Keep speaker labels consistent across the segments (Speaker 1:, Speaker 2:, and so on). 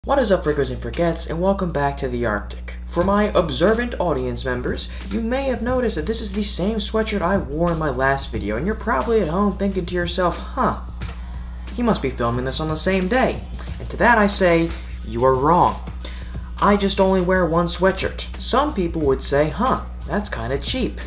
Speaker 1: What is up, Frickers and Frickettes, and welcome back to the Arctic. For my observant audience members, you may have noticed that this is the same sweatshirt I wore in my last video, and you're probably at home thinking to yourself, he must be filming this on the same day. And to that I say, you are wrong. I just only wear one sweatshirt. Some people would say, that's kinda cheap.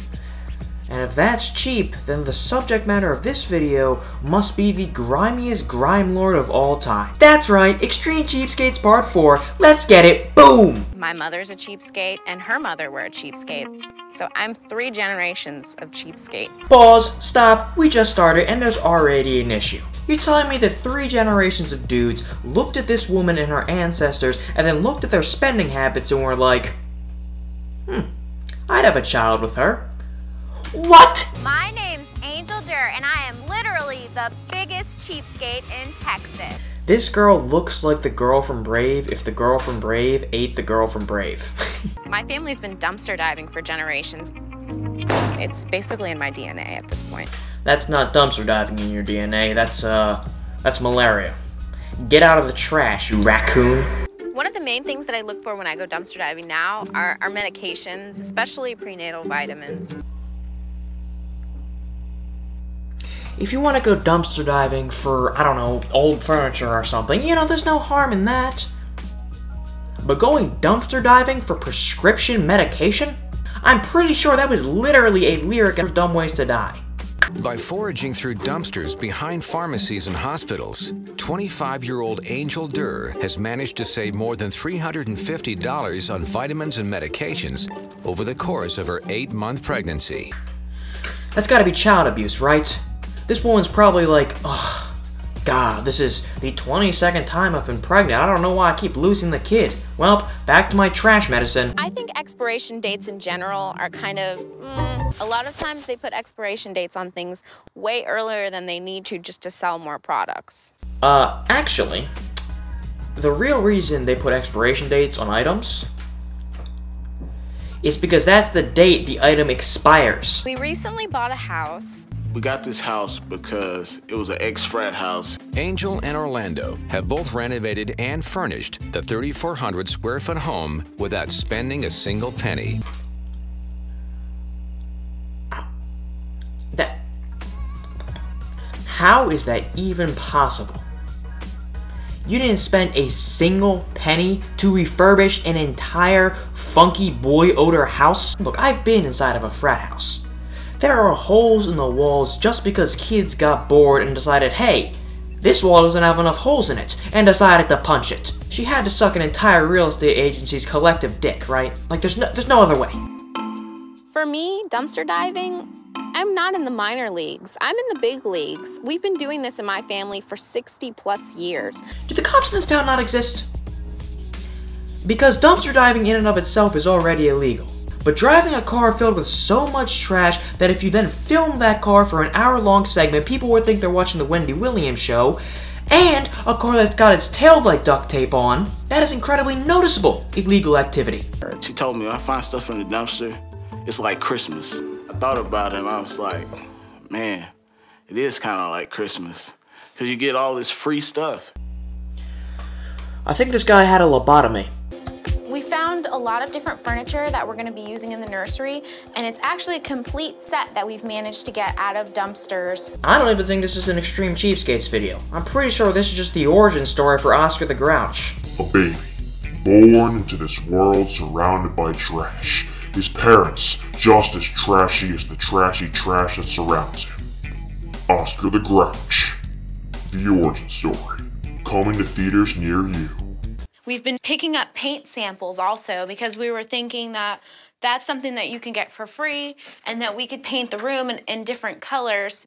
Speaker 1: And if that's cheap, then the subject matter of this video must be the grimiest grime lord of all time. That's right, Extreme Cheapskates Part 4, let's get it, boom!
Speaker 2: My mother's a cheapskate, and her mother were a cheapskate. So I'm 3 generations of cheapskate.
Speaker 1: Pause, stop, we just started and there's already an issue. You're telling me that 3 generations of dudes looked at this woman and her ancestors and then looked at their spending habits and were like, I'd have a child with her. What?
Speaker 3: My name's Angel Durr, and I am literally the biggest cheapskate in Texas.
Speaker 1: This girl looks like the girl from Brave if the girl from Brave ate the girl from Brave.
Speaker 2: My family's been dumpster diving for generations. It's basically in my DNA at this point.
Speaker 1: That's not dumpster diving in your DNA, that's malaria. Get out of the trash, you raccoon.
Speaker 2: One of the main things that I look for when I go dumpster diving now are medications, especially prenatal vitamins.
Speaker 1: If you want to go dumpster diving for, I don't know, old furniture or something, there's no harm in that. But going dumpster diving for prescription medication? I'm pretty sure that was literally a lyric in Dumb Ways to Die.
Speaker 4: By foraging through dumpsters behind pharmacies and hospitals, 25-year-old Angel Durr has managed to save more than $350 on vitamins and medications over the course of her 8-month pregnancy.
Speaker 1: That's gotta be child abuse, right? This woman's probably like, God, this is the 22nd time I've been pregnant. I don't know why I keep losing the kid. Well, back to my trash medicine.
Speaker 2: I think expiration dates in general are kind of, a lot of times they put expiration dates on things way earlier than they need to just to sell more products.
Speaker 1: Actually, the real reason they put expiration dates on items is because that's the date the item expires.
Speaker 2: We recently bought a house.
Speaker 5: We got this house because it was an ex-frat house.
Speaker 4: Angel and Orlando have both renovated and furnished the 3,400 square foot home without spending a single penny.
Speaker 1: How is that even possible? You didn't spend a single penny to refurbish an entire funky boy odor house? Look, I've been inside of a frat house. There are holes in the walls just because kids got bored and decided, hey, this wall doesn't have enough holes in it, and decided to punch it. She had to suck an entire real estate agency's collective dick, right? Like, there's no other way.
Speaker 2: For me, dumpster diving, I'm not in the minor leagues. I'm in the big leagues. We've been doing this in my family for 60+ years.
Speaker 1: Do the cops in this town not exist? Because dumpster diving in and of itself is already illegal. But driving a car filled with so much trash that if you then film that car for an hour-long segment, people would think they're watching the Wendy Williams show, and a car that's got its taillight duct tape on, that is incredibly noticeable illegal activity.
Speaker 5: She told me, I find stuff in the dumpster, it's like Christmas. I thought about it and I was like, man, it is kind of like Christmas. Because you get all this free stuff.
Speaker 1: I think this guy had a lobotomy.
Speaker 2: We found a lot of different furniture that we're going to be using in the nursery, and it's actually a complete set that we've managed to get out of dumpsters.
Speaker 1: I don't even think this is an Extreme Cheapskates video. I'm pretty sure this is just the origin story for Oscar the Grouch.
Speaker 6: A baby, born into this world surrounded by trash. His parents, just as trashy as the trashy trash that surrounds him. Oscar the Grouch, the origin story, coming to theaters near you.
Speaker 2: We've been picking up paint samples also because we were thinking that that's something that you can get for free and that we could paint the room in different colors.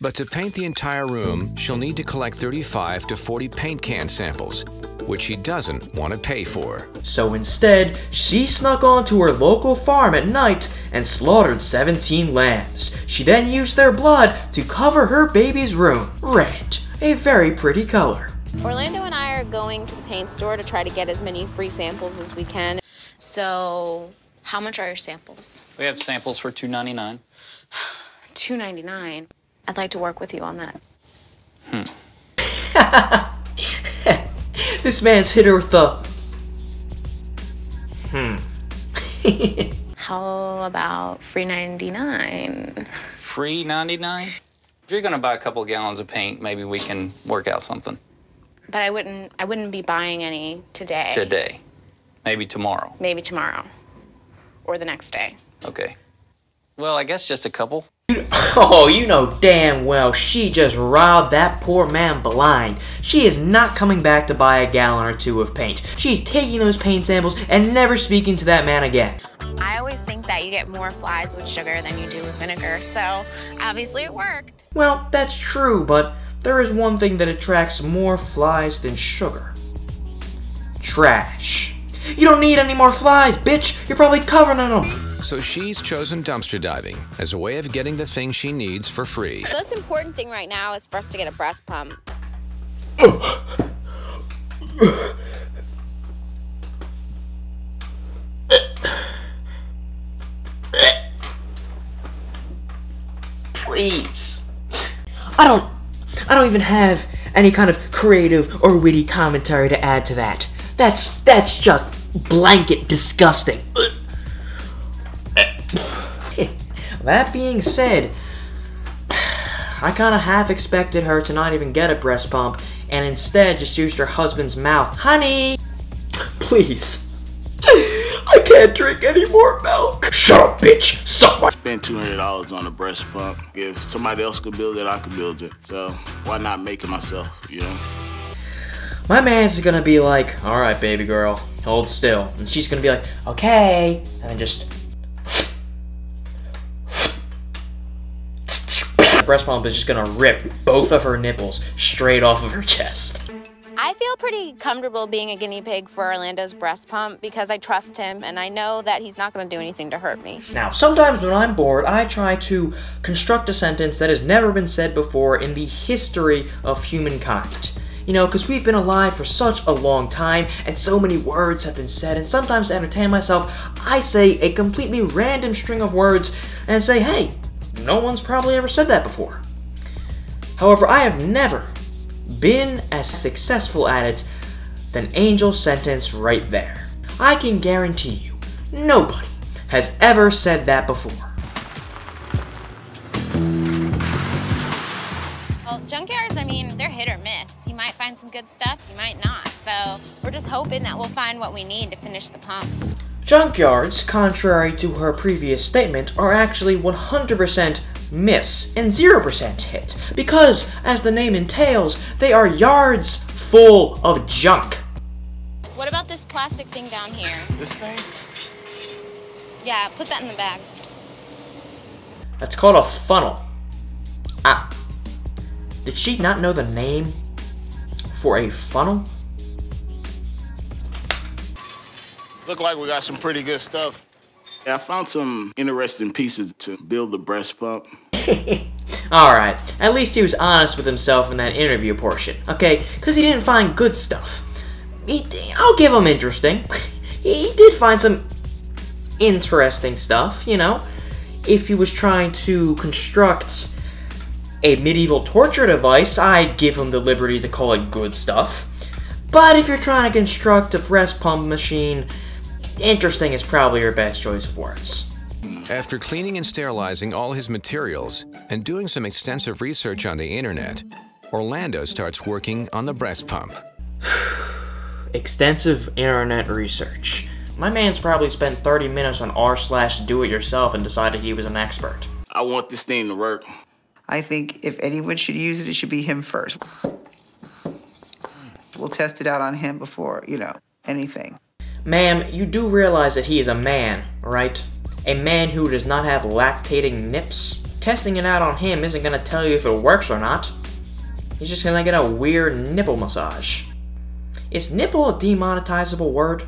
Speaker 4: But to paint the entire room, she'll need to collect 35 to 40 paint can samples, which she doesn't want to pay for.
Speaker 1: So instead, she snuck onto her local farm at night and slaughtered 17 lambs. She then used their blood to cover her baby's room red, a very pretty color.
Speaker 2: Orlando and I are going to the paint store to try to get as many free samples as we can. So, how much are your samples?
Speaker 7: We have samples for $2.99.
Speaker 2: $2.99? I'd like to work with you on that.
Speaker 1: This man's hit her with the...
Speaker 2: How about free 99?
Speaker 7: Free 99? If you're gonna buy a couple gallons of paint, maybe we can work out something.
Speaker 2: But I wouldn't be buying any today.
Speaker 7: Today. Maybe tomorrow.
Speaker 2: Maybe tomorrow. Or the next day.
Speaker 7: Okay. Well, I guess just a couple.
Speaker 1: Oh, you know damn well she just robbed that poor man blind. She is not coming back to buy a gallon or two of paint. She's taking those paint samples and never speaking to that man again.
Speaker 2: I always think that you get more flies with sugar than you do with vinegar, so obviously it worked.
Speaker 1: Well, that's true, but there is one thing that attracts more flies than sugar. Trash. You don't need any more flies, bitch! You're probably covering in them!
Speaker 4: So she's chosen dumpster diving as a way of getting the things she needs for free.
Speaker 3: The most important thing right now is for us to get a breast pump.
Speaker 1: Please. I don't even have any kind of creative or witty commentary to add to that. That's just blanket disgusting. That being said, I kinda half expected her to not even get a breast pump and instead just used her husband's mouth. Honey, please. I can't drink any more milk. Shut up, bitch. Suck my...
Speaker 5: Spend $200 on a breast pump. If somebody else could build it, I could build it. So why not make it myself, you know?
Speaker 1: My man's gonna be like, alright, baby girl, hold still. And she's gonna be like, okay. And then just... The breast pump is just gonna rip both of her nipples straight off of her chest.
Speaker 3: I feel pretty comfortable being a guinea pig for Orlando's breast pump because I trust him and I know that he's not going to do anything to hurt me.
Speaker 1: Now, sometimes when I'm bored, I try to construct a sentence that has never been said before in the history of humankind. You know, because we've been alive for such a long time, and so many words have been said, and sometimes to entertain myself, I say a completely random string of words and say, hey, no one's probably ever said that before. However, I have never been as successful at it than Angel's sentence right there. I can guarantee you, nobody has ever said that before.
Speaker 3: Well, junkyards, I mean, they're hit or miss. You might find some good stuff, you might not. So we're just hoping that we'll find what we need to finish the pump.
Speaker 1: Junkyards, contrary to her previous statement, are actually 100% miss and 0% hit, because, as the name entails, they are yards full of junk.
Speaker 3: What about this plastic thing down here?
Speaker 5: This thing?
Speaker 3: Yeah, put that in the bag.
Speaker 1: That's called a funnel. Did she not know the name for a funnel?
Speaker 5: Look like we got some pretty good stuff. Yeah, I found some interesting pieces to build the breast pump.
Speaker 1: Alright, at least he was honest with himself in that interview portion, okay? Because he didn't find good stuff. I'll give him interesting. He did find some interesting stuff, you know? If he was trying to construct a medieval torture device, I'd give him the liberty to call it good stuff. But if you're trying to construct a breast pump machine, interesting is probably your best choice of words.
Speaker 4: After cleaning and sterilizing all his materials and doing some extensive research on the internet, Orlando starts working on the breast pump.
Speaker 1: Extensive internet research. My man's probably spent 30 minutes on r/do-it-yourself and decided he was an expert.
Speaker 5: I want this thing to work.
Speaker 8: I think if anyone should use it, it should be him first. We'll test it out on him before, you know, anything.
Speaker 1: Ma'am, you do realize that he is a man, right? A man who does not have lactating nips. Testing it out on him isn't gonna tell you if it works or not. He's just gonna get a weird nipple massage. Is nipple a demonetizable word?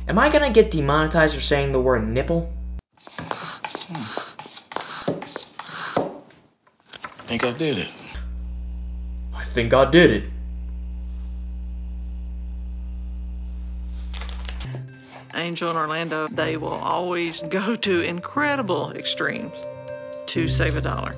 Speaker 1: Am I gonna get demonetized for saying the word nipple?
Speaker 5: I think I did it.
Speaker 1: I think I did it.
Speaker 9: Angel and Orlando, they will always go to incredible extremes to save $1.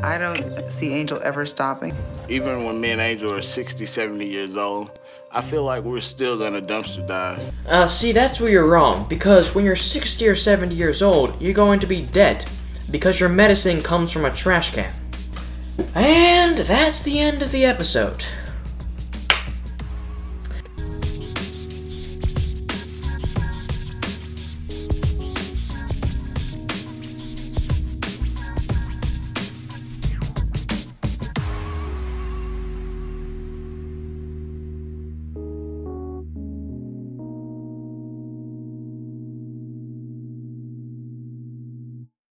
Speaker 8: I don't see Angel ever stopping.
Speaker 5: Even when me and Angel are 60, 70 years old, I feel like we're still gonna dumpster dive.
Speaker 1: See, that's where you're wrong, because when you're 60 or 70 years old, you're going to be dead, because your medicine comes from a trash can. And that's the end of the episode.